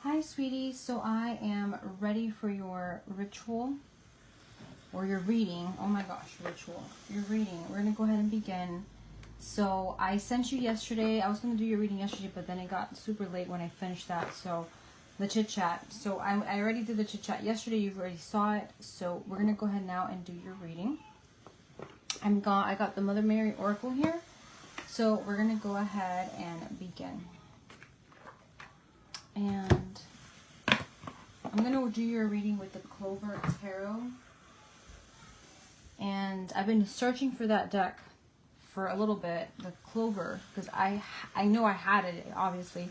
Hi, sweetie. So I am ready for your ritual or your reading. Oh my gosh, ritual. Your reading. We're going to go ahead and begin. So I sent you yesterday. I was going to do your reading yesterday, but then it got super late when I finished that. So the chit chat. So I already did the chit chat yesterday. You already saw it. So we're going to go ahead now and do your reading. I got the Mother Mary Oracle here. So we're going to go ahead and begin. And I'm going to do your reading with the Clover Tarot. And I've been searching for that deck for a little bit, the Clover, because I know I had it, obviously,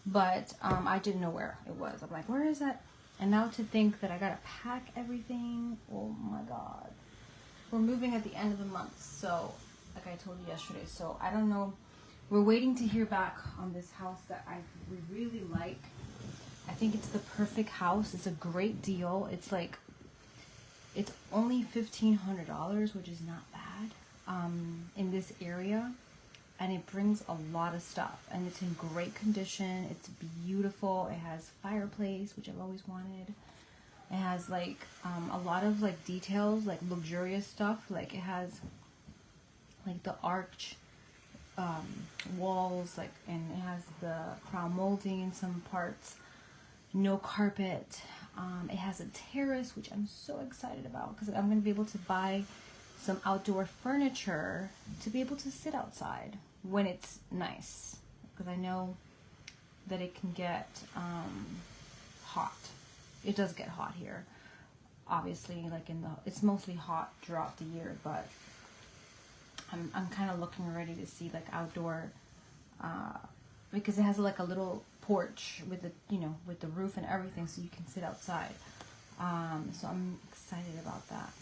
but I didn't know where it was. I'm like, where is that? And now to think that I got to pack everything. Oh my God. We're moving at the end of the month, so like I told you yesterday. So I don't know. We're waiting to hear back on this house that we really like. I think it's the perfect house. It's a great deal. It's only $1,500, which is not bad in this area. And it brings a lot of stuff. And it's in great condition. It's beautiful. It has fireplace, which I've always wanted. It has like a lot of like details, like luxurious stuff. Like it has like the arch walls, like, and it has the crown molding in some parts. No carpet. It has a terrace, which I'm so excited about because I'm going to be able to buy some outdoor furniture to be able to sit outside when it's nice, because I know that it can get hot. It does get hot here, obviously. Like it's mostly hot throughout the year, but I'm kind of looking already to see like outdoor, because it has like a little porch with the roof and everything, so you can sit outside. So I'm excited about that.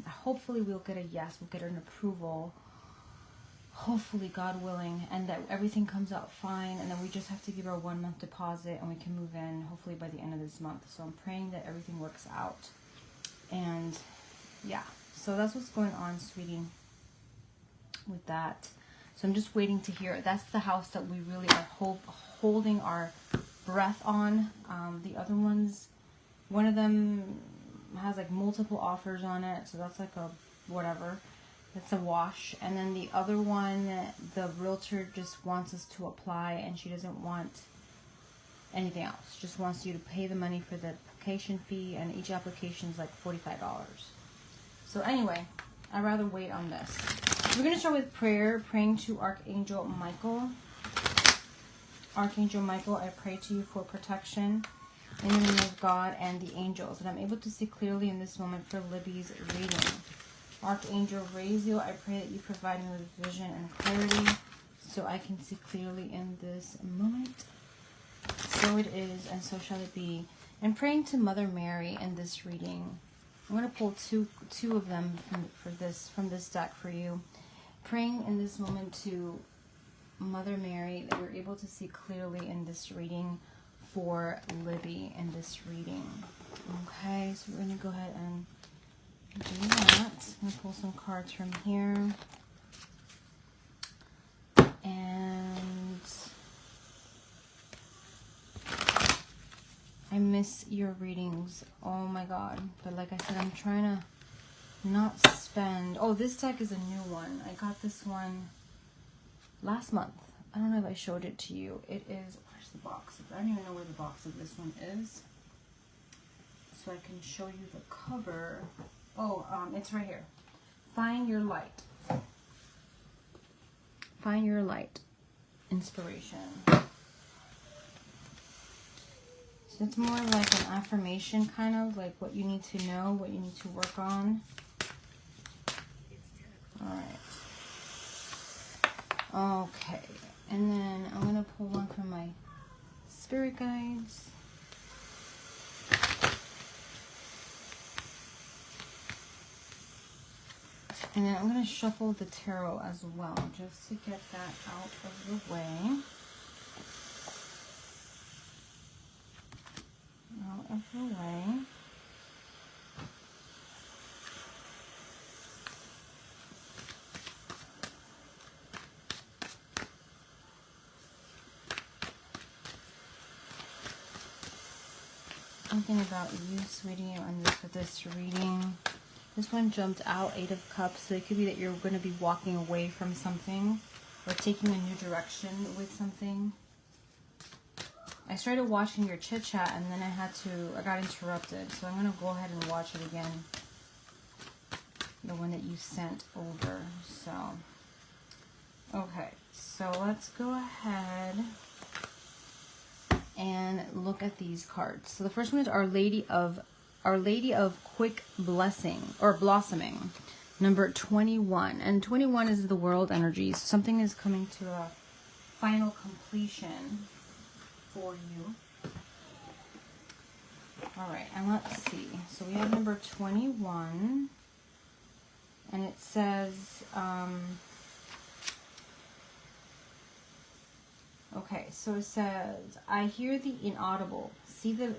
Hopefully we'll get a yes, we'll get an approval, hopefully, God willing, and that everything comes out fine, and then we just have to give our 1 month deposit and we can move in hopefully by the end of this month. So I'm praying that everything works out. And yeah, so that's what's going on, sweetie, with that. So I'm just waiting to hear. That's the house that we really are holding our breath on. The other ones, one of them has like multiple offers on it, so that's like a whatever. It's a wash. And then the other one, the realtor just wants us to apply, and she doesn't want anything else. Just wants you to pay the money for the application fee, and each application is like $45. So anyway, I'd rather wait on this. We're going to start with prayer, praying to Archangel Michael. Archangel Michael, I pray to you for protection in the name of God and the angels, and I'm able to see clearly in this moment for Libby's reading. Archangel Raziel, I pray that you provide me with vision and clarity so I can see clearly in this moment. So it is, and so shall it be. And praying to Mother Mary in this reading. I'm going to pull two of them from this deck for you. Praying in this moment to Mother Mary that we're able to see clearly in this reading for Libby in this reading. Okay, so we're going to go ahead and do that. I'm going to pull some cards from here. And I miss your readings. Oh my God. But like I said, I'm trying to not spend. Oh, this deck is a new one. I got this one last month. I don't know if I showed it to you. It is, where's the box? I don't even know where the box of this one is. So I can show you the cover. Oh, it's right here. Find Your Light. Find Your Light. Inspiration. So it's more like an affirmation, kind of like what you need to know, what you need to work on. Alright. Okay. And then I'm going to pull one from my spirit guides. And then I'm going to shuffle the tarot as well, just to get that out of the way. Out of the way. Something about you, sweetie, on this, for this reading. This one jumped out, 8 of Cups. So it could be that you're going to be walking away from something or taking a new direction with something. I started watching your chit chat and then I got interrupted. So I'm going to go ahead and watch it again. The one that you sent over. So, okay. So let's go ahead and look at these cards. So the first one is Our Lady of Quick Blessing or Blossoming, number 21. And 21 is the world energy. So something is coming to a final completion for you. All right, and let's see. So we have number 21, and it says, okay, so it says, I hear the inaudible, see the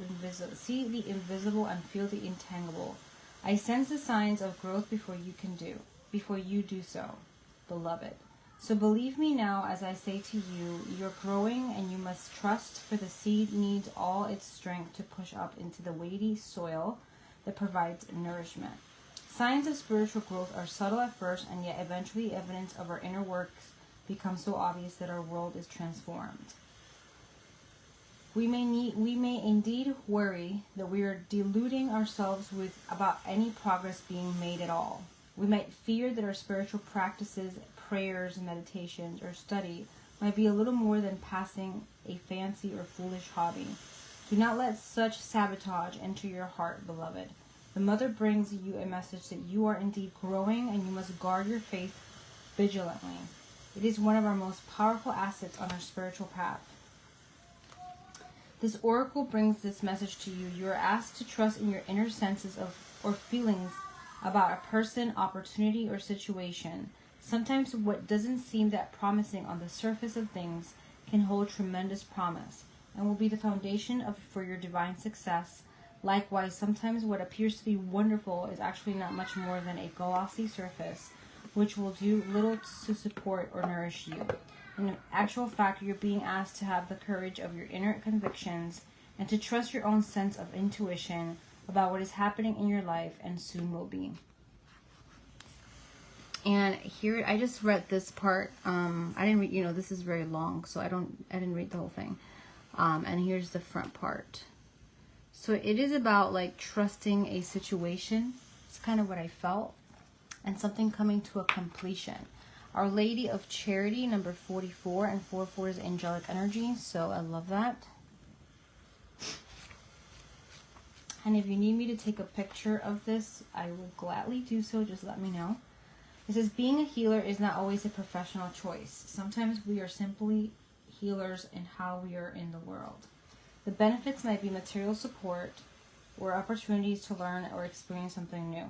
invisible, and feel the intangible. I sense the signs of growth before you do so, beloved. So believe me now as I say to you, you're growing and you must trust, for the seed needs all its strength to push up into the weighty soil that provides nourishment. Signs of spiritual growth are subtle at first, and yet eventually evidence of our inner works becomes so obvious that our world is transformed. We may indeed worry that we are deluding ourselves about any progress being made at all. We might fear that our spiritual practices, prayers, meditations, or study might be a little more than passing a fancy or foolish hobby. Do not let such sabotage enter your heart, beloved. The Mother brings you a message that you are indeed growing, and you must guard your faith vigilantly. It is one of our most powerful assets on our spiritual path. This oracle brings this message to you. You are asked to trust in your inner senses or feelings about a person, opportunity, or situation. Sometimes what doesn't seem that promising on the surface of things can hold tremendous promise and will be the foundation for your divine success. Likewise, sometimes what appears to be wonderful is actually not much more than a glossy surface, which will do little to support or nourish you. In actual fact, you're being asked to have the courage of your inner convictions and to trust your own sense of intuition about what is happening in your life and soon will be. And here, I just read this part. I didn't read, this is very long, so I didn't read the whole thing. And here's the front part. So it is about like trusting a situation. It's kind of what I felt. And something coming to a completion. Our Lady of Charity, number 44, and 44 is angelic energy, so I love that. And if you need me to take a picture of this, I will gladly do so. Just let me know. It says, being a healer is not always a professional choice. Sometimes we are simply healers in how we are in the world. The benefits might be material support or opportunities to learn or experience something new,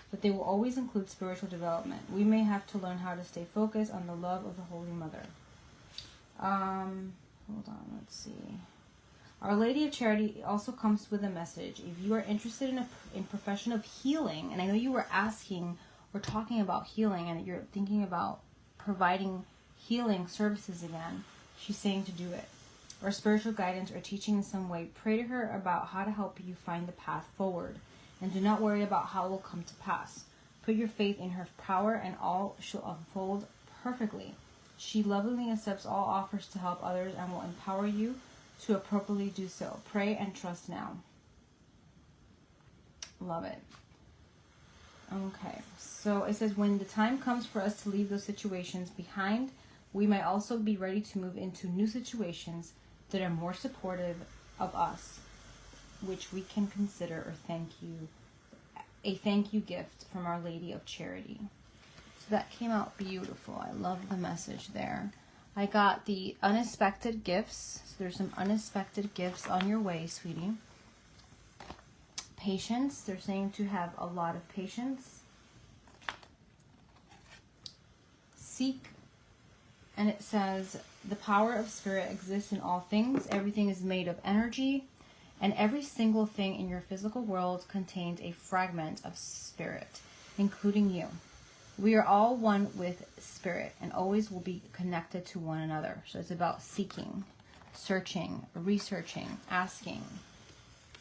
but they will always include spiritual development. We may have to learn how to stay focused on the love of the Holy Mother. Hold on, let's see. Our Lady of Charity also comes with a message. If you are interested in profession of healing, and I know you were asking or talking about healing, and you're thinking about providing healing services again, she's saying to do it. Or spiritual guidance or teaching in some way, pray to her about how to help you find the path forward. And do not worry about how it will come to pass. Put your faith in her power and all shall unfold perfectly. She lovingly accepts all offers to help others and will empower you to appropriately do so. Pray and trust now. Love it. Okay, so it says, when the time comes for us to leave those situations behind, we might also be ready to move into new situations that are more supportive of us, which we can consider a thank you gift from Our Lady of Charity. So that came out beautiful. I love the message there. I got the unexpected gifts. So there's some unexpected gifts on your way, sweetie. Patience. They're saying to have a lot of patience. Seek. And it says, the power of spirit exists in all things. Everything is made of energy. And every single thing in your physical world contains a fragment of spirit, including you. We are all one with spirit and always will be connected to one another. So it's about seeking, searching, researching, asking,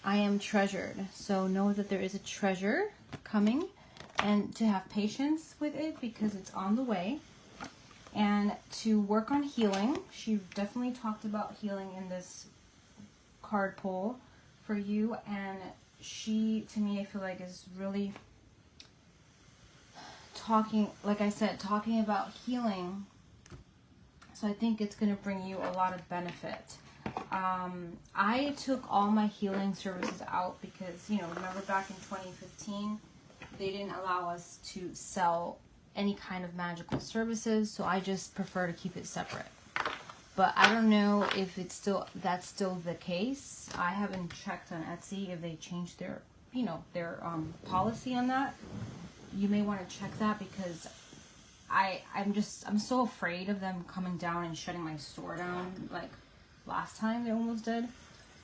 I am treasured. So know that there is a treasure coming, and to have patience with it because it's on the way. And to work on healing. She definitely talked about healing in this card pull for you. And she, to me, I feel like is really talking, like I said, talking about healing. So I think it's going to bring you a lot of benefit. I took all my healing services out because, you know, remember back in 2015, they didn't allow us to sell any kind of magical services, so I just prefer to keep it separate. But I don't know if it's that's still the case. I haven't checked on Etsy if they changed their, you know, their policy on that. You may want to check that because I'm so afraid of them coming down and shutting my store down like last time they almost did.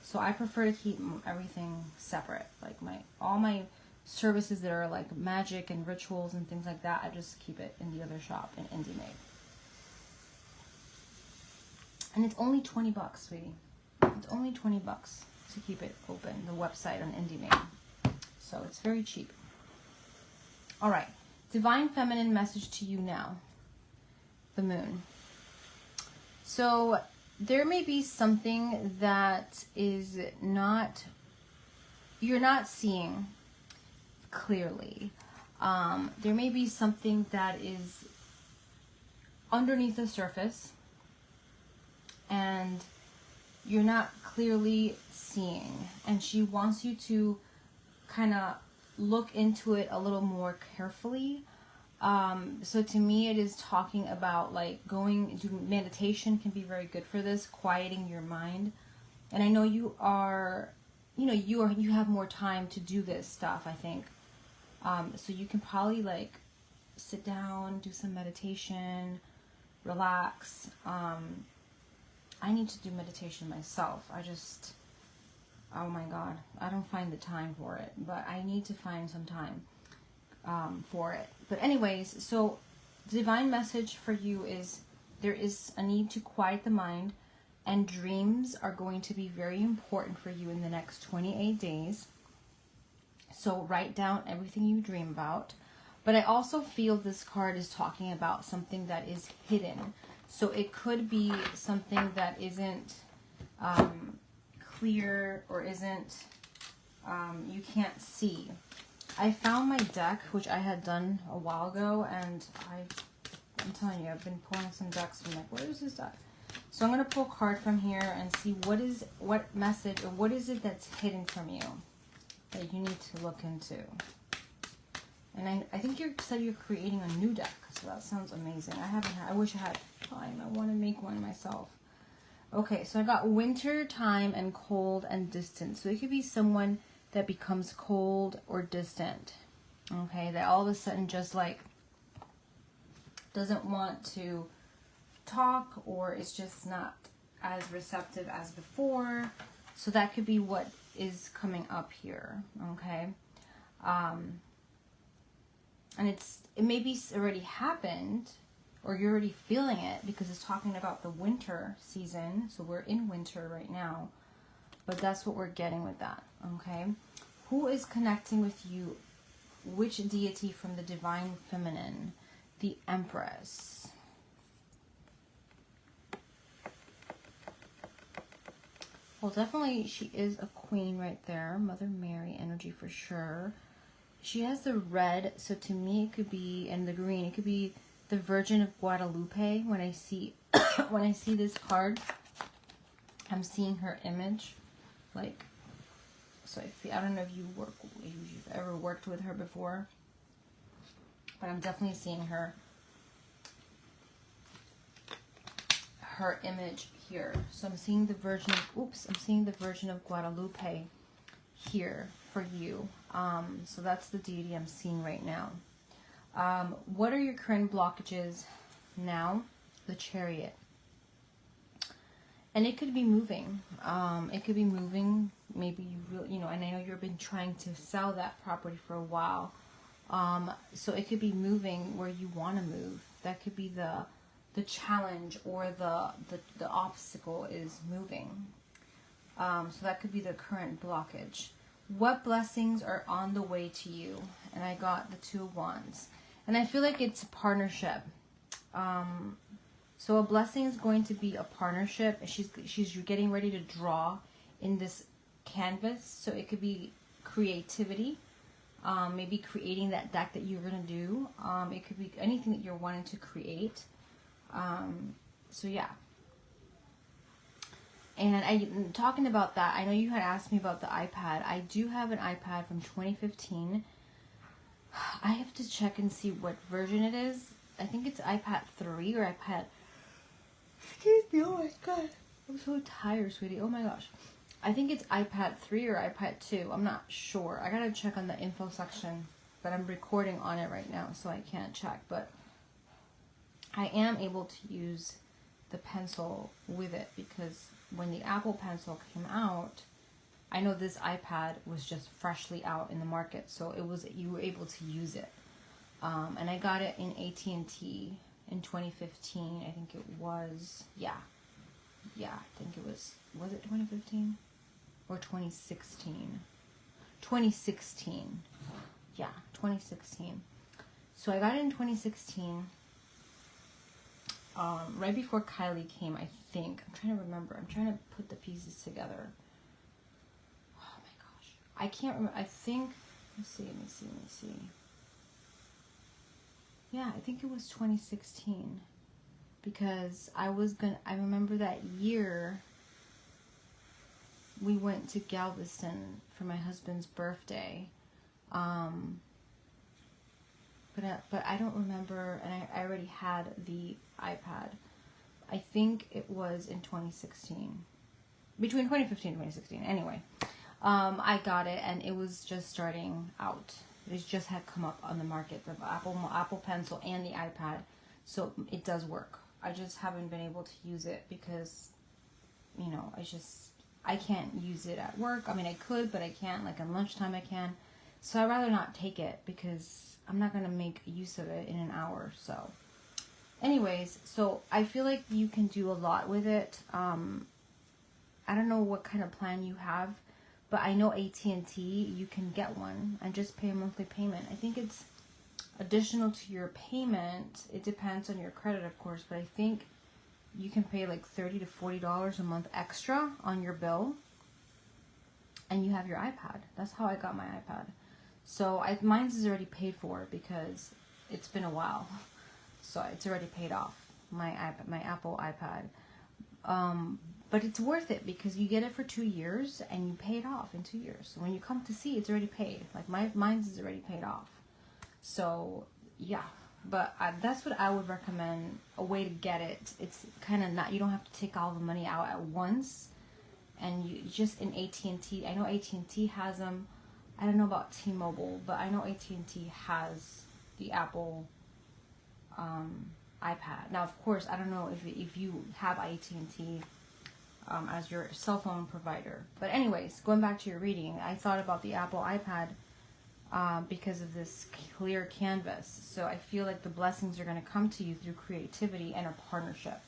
So I prefer to keep everything separate. Like all my services that are like magic and rituals and things like that, I just keep it in the other shop in Indie Made. And it's only $20, sweetie. It's only $20 to keep it open, the website on Indie Made. So it's very cheap. All right. Divine Feminine message to you now. The moon. So there may be something that is not, you're not seeing clearly. There may be something that is underneath the surface and you're not clearly seeing. And she wants you to kind of look into it a little more carefully. So to me, it is talking about like going into meditation can be very good for this, quieting your mind. And I know you are, you know, you have more time to do this stuff, I think. So you can probably like sit down, do some meditation, relax. I need to do meditation myself. Oh my God, I don't find the time for it, but I need to find some time for it. But anyways, so the divine message for you is there is a need to quiet the mind, and dreams are going to be very important for you in the next 28 days. So write down everything you dream about. But I also feel this card is talking about something that is hidden. So it could be something that isn't clear or isn't, you can't see. I found my deck, which I had done a while ago, and I'm telling you, I've been pulling some decks. I'm like, where is this deck? So I'm going to pull a card from here and see what message or what is it that's hidden from you that you need to look into. And I think you said you're creating a new deck, so that sounds amazing. I wish I had time. I want to make one myself. Okay, so I got winter time and cold and distant. So it could be someone that becomes cold or distant. Okay, that all of a sudden just like doesn't want to talk, or it's just not as receptive as before. So that could be what is coming up here. Okay. And it maybe already happened, or you're already feeling it because it's talking about the winter season. So we're in winter right now, but that's what we're getting with that. Okay. Who is connecting with you? Which deity from the divine feminine? The Empress. Well, definitely she is a queen right there. Mother Mary energy for sure. She has the red, so to me it could be, and the green, it could be the Virgin of Guadalupe. When I see when I see this card, I'm seeing her image. Like, so I don't know if you've ever worked with her before, but I'm definitely seeing her image here. So I'm seeing the Virgin of Guadalupe here for you. So that's the deity I'm seeing right now. What are your current blockages now? The Chariot. And it could be moving. It could be moving. Maybe and I know you've been trying to sell that property for a while. So it could be moving where you want to move. That could be the challenge, or the obstacle is moving. So that could be the current blockage. What blessings are on the way to you? And I got the Two of Wands. And I feel like it's a partnership. So a blessing is going to be a partnership. She's getting ready to draw in this canvas. So it could be creativity. Maybe creating that deck that you're going to do. It could be anything that you're wanting to create. So yeah. And talking about that, I know you had asked me about the iPad. I do have an iPad from 2015. I have to check and see what version it is. I think it's iPad 3 or iPad... Excuse me, oh my god. I'm so tired, sweetie. Oh my gosh. I think it's iPad 3 or iPad 2. I'm not sure. I gotta check on the info section. But I'm recording on it right now, so I can't check. But I am able to use the pencil with it because when the Apple Pencil came out, I know this iPad was just freshly out in the market, so you were able to use it. And I got it in AT&T in 2015. I think it was, yeah, I think it was it 2015 or 2016? 2016, yeah, 2016. So I got it in 2016. Right before Kylie came, I think. I'm trying to remember. I'm trying to put the pieces together. Oh my gosh. I can't remember. I think, let me see. Yeah, I think it was 2016. Because I remember that year we went to Galveston for my husband's birthday. But I don't remember, and I already had the iPad. I think it was in 2016. Between 2015 and 2016. Anyway, I got it, and it was just starting out. It just had come up on the market, the Apple Pencil and the iPad. So it does work. I just haven't been able to use it because, you know, I can't use it at work. I mean, I could, but I can't. Like on lunchtime I can. So I'd rather not take it because I'm not going to make use of it in an hour. So anyways, so I feel like you can do a lot with it. I don't know what kind of plan you have, but I know AT&T, you can get one and just pay a monthly payment. I think it's additional to your payment. It depends on your credit, of course, but I think you can pay like $30 to $40 a month extra on your bill, and you have your iPad. That's how I got my iPad. So mine's is already paid for because it's been a while. So it's already paid off, my Apple iPad. But it's worth it because you get it for 2 years and you pay it off in 2 years. So when you come to see, it's already paid. Like mine's is already paid off. So yeah, but that's what I would recommend, a way to get it. It's kind of not, you don't have to take all the money out at once. And you just in AT&T, I know AT&T has them. I don't know about T-Mobile, but I know AT&T has the Apple iPad. Now, of course, I don't know if you have AT&T as your cell phone provider. But anyways, going back to your reading, I thought about the Apple iPad because of this clear canvas. So I feel like the blessings are going to come to you through creativity and a partnership.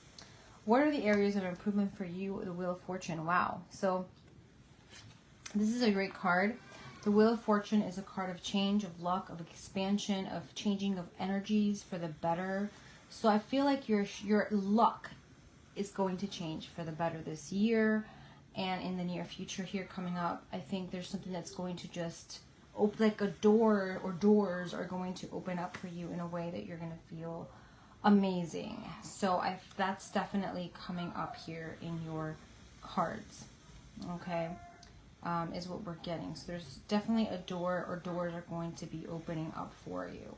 What are the areas of improvement for you? The Wheel of Fortune. Wow. So this is a great card. The Wheel of Fortune is a card of change, of luck, of expansion, of changing of energies for the better. So I feel like your luck is going to change for the better this year and in the near future here coming up. I think there's something that's going to just open, like a door or doors are going to open up for you in a way that you're going to feel amazing. So that's definitely coming up here in your cards. Okay. Is what we're getting. So there's definitely a door or doors are going to be opening up for you.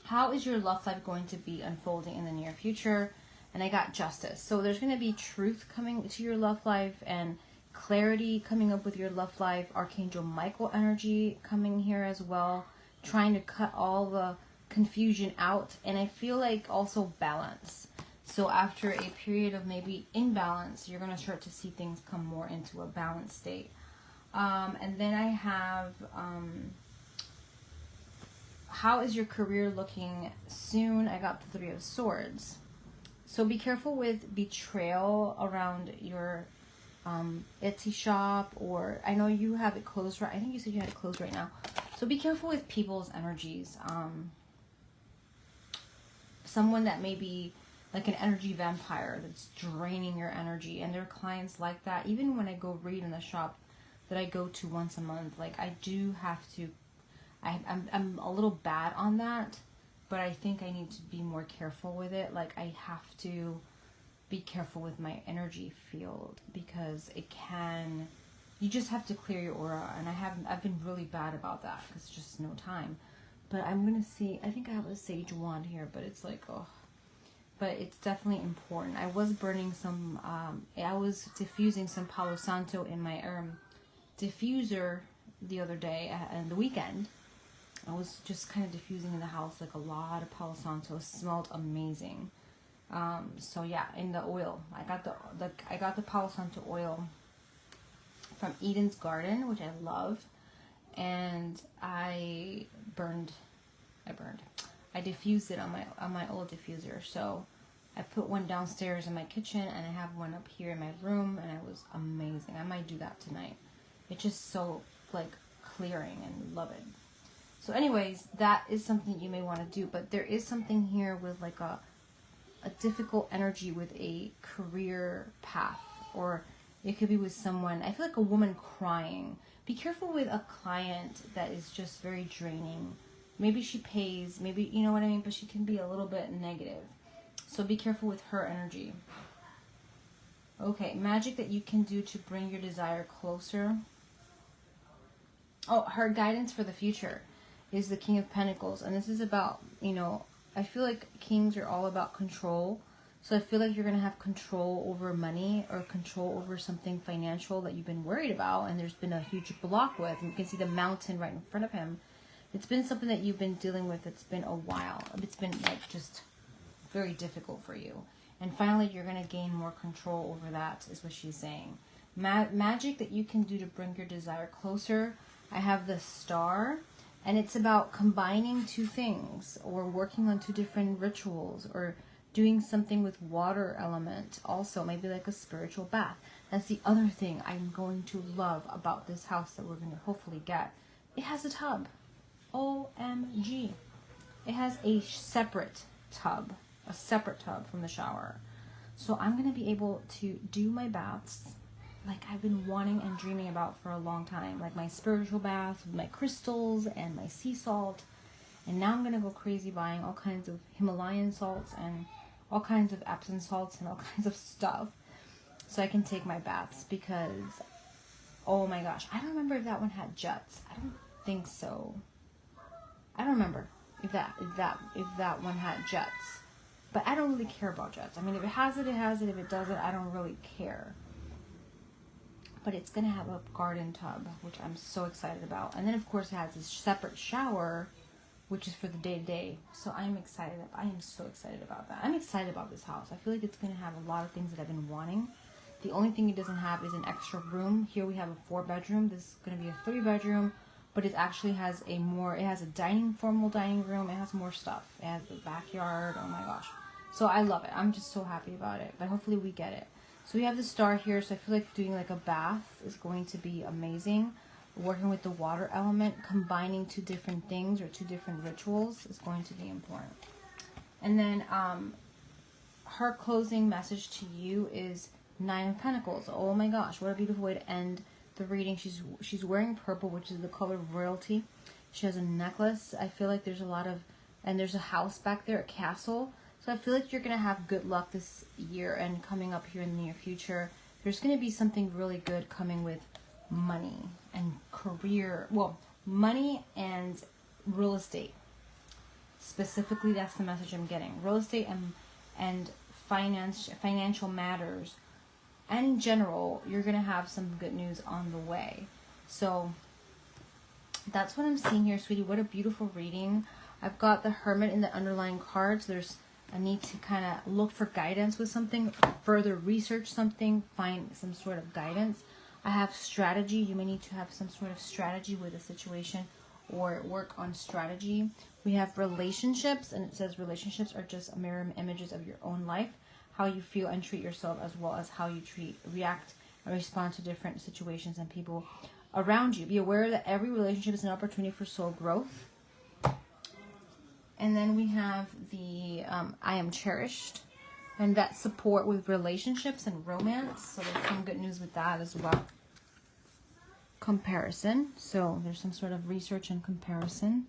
How is your love life going to be unfolding in the near future? And I got Justice. So there's going to be truth coming to your love life and clarity coming up with your love life. Archangel Michael energy coming here as well, trying to cut all the confusion out. And I feel like also balance. So after a period of maybe imbalance, you're going to start to see things come more into a balanced state. And then I have, how is your career looking soon? I got the Three of Swords. So be careful with betrayal around your Etsy shop, or I know you have it closed, right? I think you said you had it closed right now. So be careful with people's energies. Someone that may be like an energy vampire that's draining your energy, and there are clients like that. Even when I go read in the shop that I go to once a month, like I do have to, I'm a little bad on that, but I think I need to be more careful with it. Like I have to be careful with my energy field, because it can, you just have to clear your aura, and I've been really bad about that because it's just no time. But I'm gonna see, I think I have a sage wand here, but it's like, oh, but it's definitely important. I was burning some, I was diffusing some Palo Santo in my diffuser the other day and the weekend. I was just kind of diffusing in the house, like a lot of Palo Santo. It smelled amazing. So yeah, in the oil, I got the Palo Santo oil from Eden's Garden, which I love, and I diffused it on my old diffuser. So I put one downstairs in my kitchen, and I have one up here in my room, and it was amazing. I might do that tonight. It's just so like clearing, and love it. So anyways, that is something you may want to do, but there is something here with like a difficult energy with a career path, or it could be with someone, I feel like a woman crying. Be careful with a client that is just very draining. Maybe she pays, maybe, you know what I mean, but she can be a little bit negative. So be careful with her energy. Okay, magic that you can do to bring your desire closer. Oh, her guidance for the future is the King of Pentacles, and this is about, you know, I feel like kings are all about control. So I feel like you're going to have control over money, or control over something financial that you've been worried about, and there's been a huge block with. And you can see the mountain right in front of him. It's been something that you've been dealing with. It's been a while. It's been like just very difficult for you. And finally, you're going to gain more control over that, is what she's saying. Magic that you can do to bring your desire closer. I have the Star. And it's about combining two things, or working on two different rituals, or doing something with water element also, maybe like a spiritual bath. That's the other thing I'm going to love about this house that we're going to hopefully get. It has a tub. OMG. It has a separate tub from the shower. So I'm going to be able to do my baths like I've been wanting and dreaming about for a long time. Like my spiritual bath with my crystals and my sea salt. And now I'm going to go crazy buying all kinds of Himalayan salts and all kinds of Epsom salts and all kinds of stuff, so I can take my baths, because, oh my gosh, I don't remember if that one had jets. I don't think so. I don't remember if that one had jets. But I don't really care about jets. I mean, if it has it, it has it. If it doesn't, I don't really care. But it's going to have a garden tub, which I'm so excited about. And then, of course, it has this separate shower, which is for the day-to-day. So I am so excited about that. I'm excited about this house. I feel like it's going to have a lot of things that I've been wanting. The only thing it doesn't have is an extra room. Here we have a 4-bedroom. This is going to be a 3-bedroom, but it actually has it has a formal dining room. It has more stuff. It has a backyard. Oh my gosh. So I love it. I'm just so happy about it. But hopefully we get it. So we have the Star here. So I feel like doing like a bath is going to be amazing. Working with the water element, combining two different things or two different rituals is going to be important. And then her closing message to you is 9 of Pentacles. Oh my gosh, what a beautiful way to end the reading. She's wearing purple, which is the color of royalty. She has a necklace. I feel like there's a lot of, and there's a house back there, a castle. So I feel like you're going to have good luck this year and coming up here in the near future. There's going to be something really good coming with money and career, well, money and real estate. Specifically, that's the message I'm getting. Real estate and financial matters. And in general, you're going to have some good news on the way. So that's what I'm seeing here, sweetie. What a beautiful reading. I've got the Hermit in the underlying cards. There's a need to kind of look for guidance with something, further research something, find some sort of guidance. I have strategy. You may need to have some sort of strategy with a situation or work on strategy. We have relationships, and it says relationships are just mirror images of your own life. how you feel and treat yourself, as well as how you react and respond to different situations and people around you. Be aware that every relationship is an opportunity for soul growth. And then we have the I am cherished, and that support with relationships and romance. So there's some good news with that as well. Comparison. So there's some sort of research and comparison.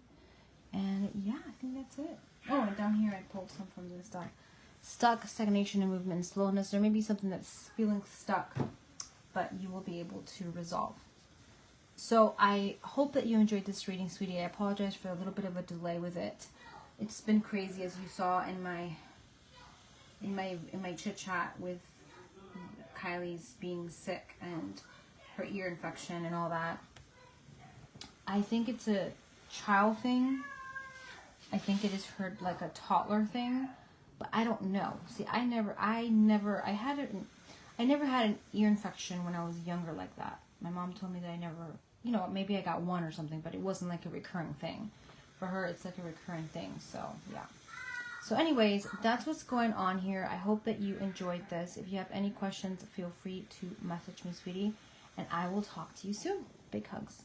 And yeah, I think that's it. Oh, and down here I pulled some from this deck. Stuck, stagnation, and movement and slowness. There may be something that's feeling stuck, but you will be able to resolve. So I hope that you enjoyed this reading, sweetie. I apologize for a little bit of a delay with it. It's been crazy, as you saw in my chit chat with Kylie's being sick and her ear infection and all that. I think it's a child thing. I think it is her like a toddler thing, but I don't know. See, I never had an ear infection when I was younger like that. My mom told me that I never, you know, maybe I got one or something, but it wasn't like a recurring thing. For her, it's like a recurring thing. So yeah. So anyways, that's what's going on here. I hope that you enjoyed this. If you have any questions, feel free to message me, sweetie, and I will talk to you soon. Big hugs.